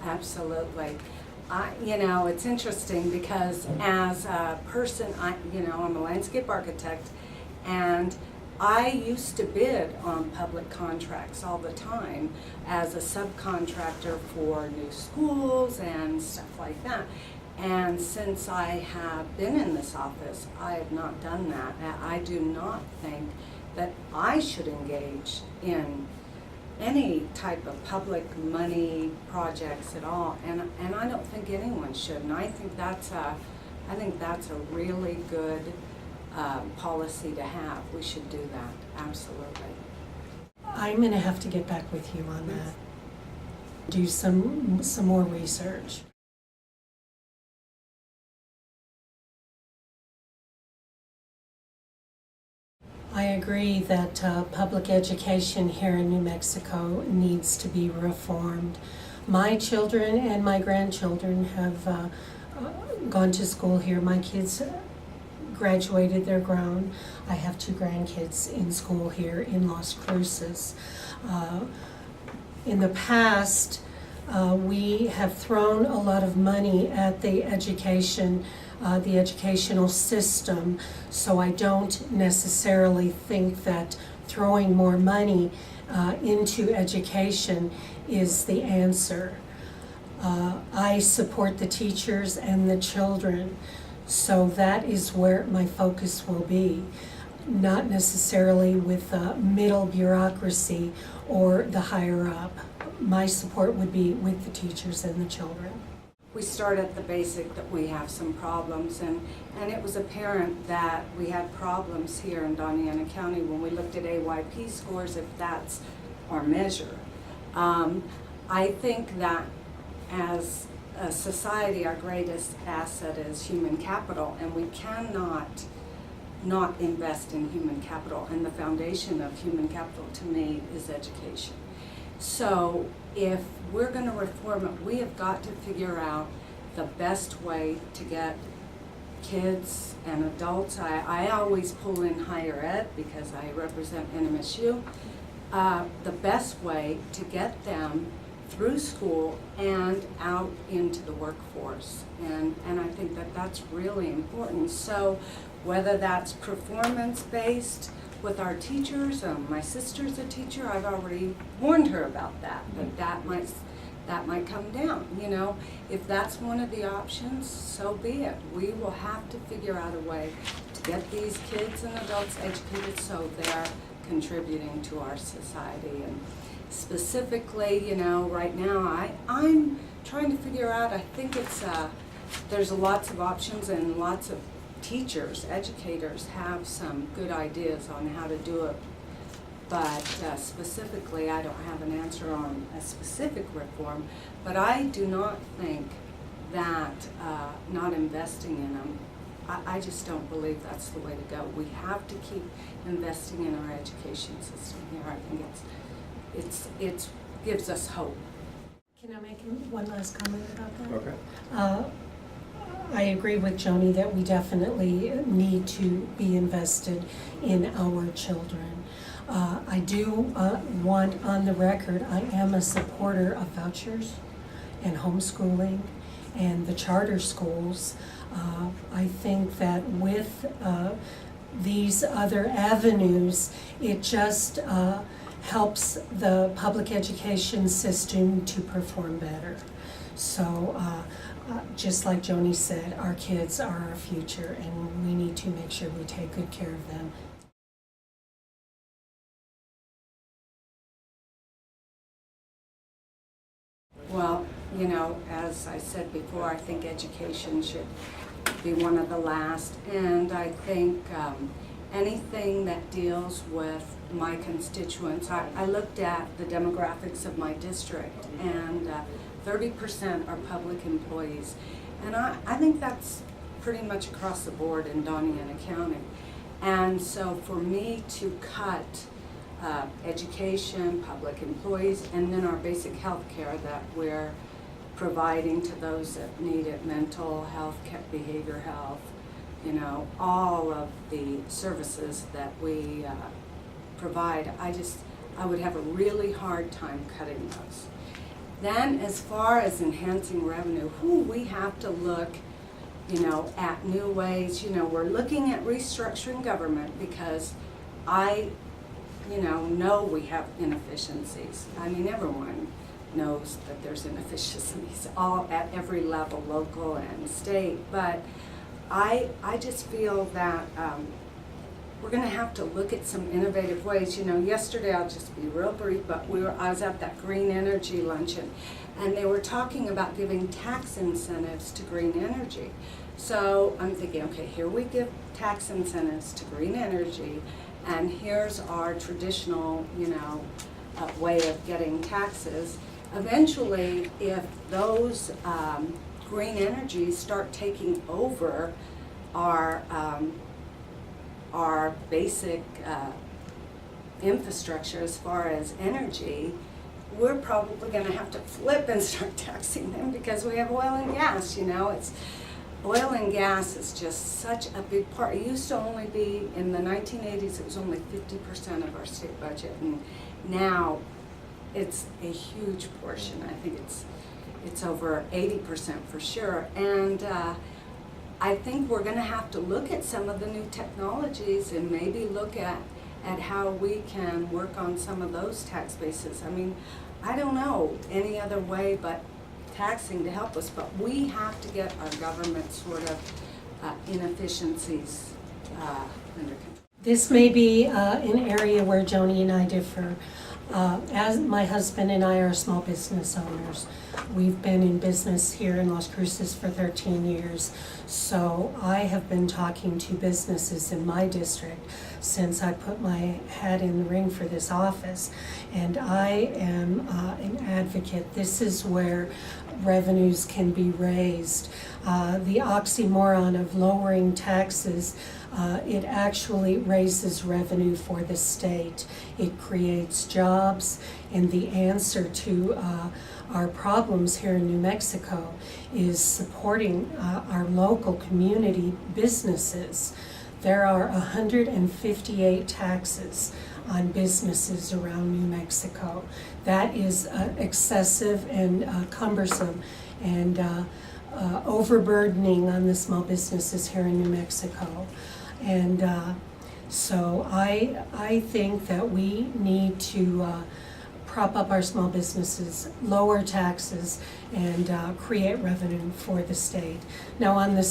absolutely. It's interesting because as a person, I'm a landscape architect, and I used to bid on public contracts all the time as a subcontractor for new schools and stuff like that. And since I have been in this office, I have not done that. I do not think that I should engage in any type of public money projects at all, and I don't think anyone should. And I think that's a really good policy to have. We should do that, absolutely. I'm going to have to get back with you on that. Do some more research. I agree that public education here in New Mexico needs to be reformed. My children and my grandchildren have gone to school here. My kids graduated, they're grown. I have 2 grandkids in school here in Las Cruces. In the past, we have thrown a lot of money at the educational system, so I don't necessarily think that throwing more money into education is the answer. I support the teachers and the children, so that is where my focus will be, not necessarily with middle bureaucracy or the higher up. My support would be with the teachers and the children. We start at the basic that we have some problems, and it was apparent that we had problems here in Doña County when we looked at AYP scores, if that's our measure. I think that as a society, our greatest asset is human capital, and we cannot not invest in human capital, and the foundation of human capital to me is education. So if we're going to reform it, we have got to figure out the best way to get kids and adults. I always pull in higher ed because I represent NMSU. The best way to get them through school and out into the workforce. And I think that that's really important. So whether that's performance-based with our teachers, my sister's a teacher, I've already warned her about that, that might come down, If that's one of the options, so be it. We will have to figure out a way to get these kids and adults educated so they're contributing to our society. And specifically, right now, I'm trying to figure out, I think there's lots of options, and lots of teachers, educators have some good ideas on how to do it, but specifically I don't have an answer on a specific reform, but I do not think that not investing in them, I just don't believe that's the way to go. We have to keep investing in our education system here. I think it gives us hope. Can I make one last comment about that? Okay. I agree with Joni that we definitely need to be invested in our children. I do want on the record, I am a supporter of vouchers and homeschooling and the charter schools. I think that with these other avenues, it just helps the public education system to perform better. So just like Joni said, our kids are our future, and we need to make sure we take good care of them. Well, as I said before, I think education should be one of the last, and I think anything that deals with my constituents, I looked at the demographics of my district, and 30% are public employees, and I think that's pretty much across the board in Doña County. And so for me to cut education, public employees, and then our basic health care that we're providing to those that need it, mental health, behavior health, all of the services that we provide, I would have a really hard time cutting those. Then as far as enhancing revenue, we have to look, at new ways. We're looking at restructuring government because I, know we have inefficiencies. I mean, everyone knows that there's inefficiencies all at every level, local and state. But I just feel that we're going to have to look at some innovative ways. Yesterday, I'll just be real brief, but I was at that green energy luncheon, and they were talking about giving tax incentives to green energy. So I'm thinking, okay, here we give tax incentives to green energy, and here's our traditional, way of getting taxes. Eventually, if those green energies start taking over our basic infrastructure as far as energy, we're probably going to have to flip and start taxing them because we have oil and gas. It's oil and gas is just such a big part. It used to only be, in the 1980s, it was only 50% of our state budget, and now it's a huge portion. I think it's over 80% for sure. And I think we're going to have to look at some of the new technologies and maybe look at how we can work on some of those tax bases. I mean, I don't know any other way but taxing to help us, but we have to get our government sort of inefficiencies under control. This may be an area where Joni and I differ. As my husband and I are small business owners. We've been in business here in Las Cruces for 13 years. So I have been talking to businesses in my district since I put my hat in the ring for this office. And I am an advocate. This is where revenues can be raised. The oxymoron of lowering taxes, it actually raises revenue for the state. It creates jobs, and the answer to our problems here in New Mexico is supporting our local community businesses. There are 158 taxes on businesses around New Mexico. That is excessive and cumbersome and overburdening on the small businesses here in New Mexico. And so I think that we need to prop up our small businesses, lower taxes, and create revenue for the state. Now, on the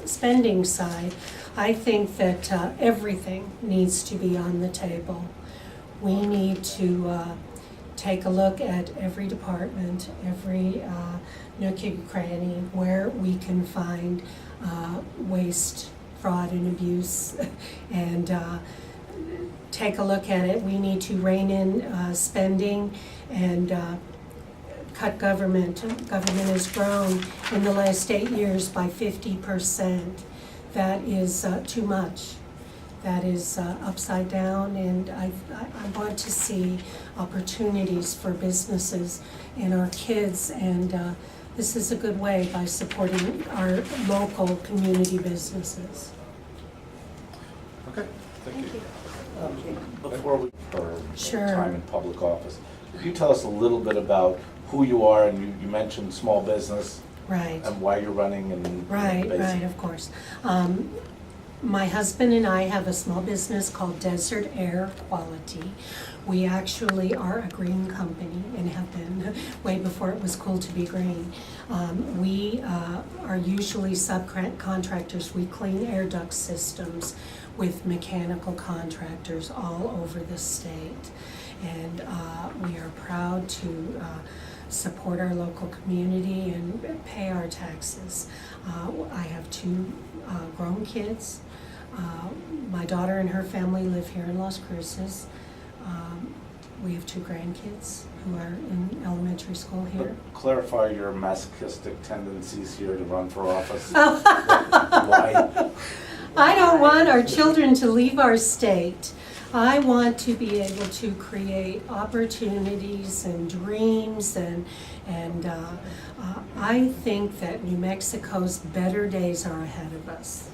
spending side, I think that everything needs to be on the table. We need to take a look at every department, every nook and cranny where we can find waste, fraud, and abuse, and take a look at it. We need to rein in spending and cut government. Government has grown in the last 8 years by 50%. That is too much. That is upside down, and I want to see opportunities for businesses and our kids, and this is a good way by supporting our local community businesses. Okay, thank you. Before we, for Sure. time in public office, could you tell us a little bit about who you are, and you mentioned small business Right. and why you're running and Right, of course. My husband and I have a small business called Desert Air Quality. We actually are a green company and have been way before it was cool to be green. We are usually subcontractors. We clean air duct systems with mechanical contractors all over the state. And we are proud to support our local community and pay our taxes. I have 2 grown kids. My daughter and her family live here in Las Cruces. We have 2 grandkids who are in elementary school here. But clarify your masochistic tendencies here to run for office. Why? I don't want our children to leave our state. I want to be able to create opportunities and dreams, and I think that New Mexico's better days are ahead of us.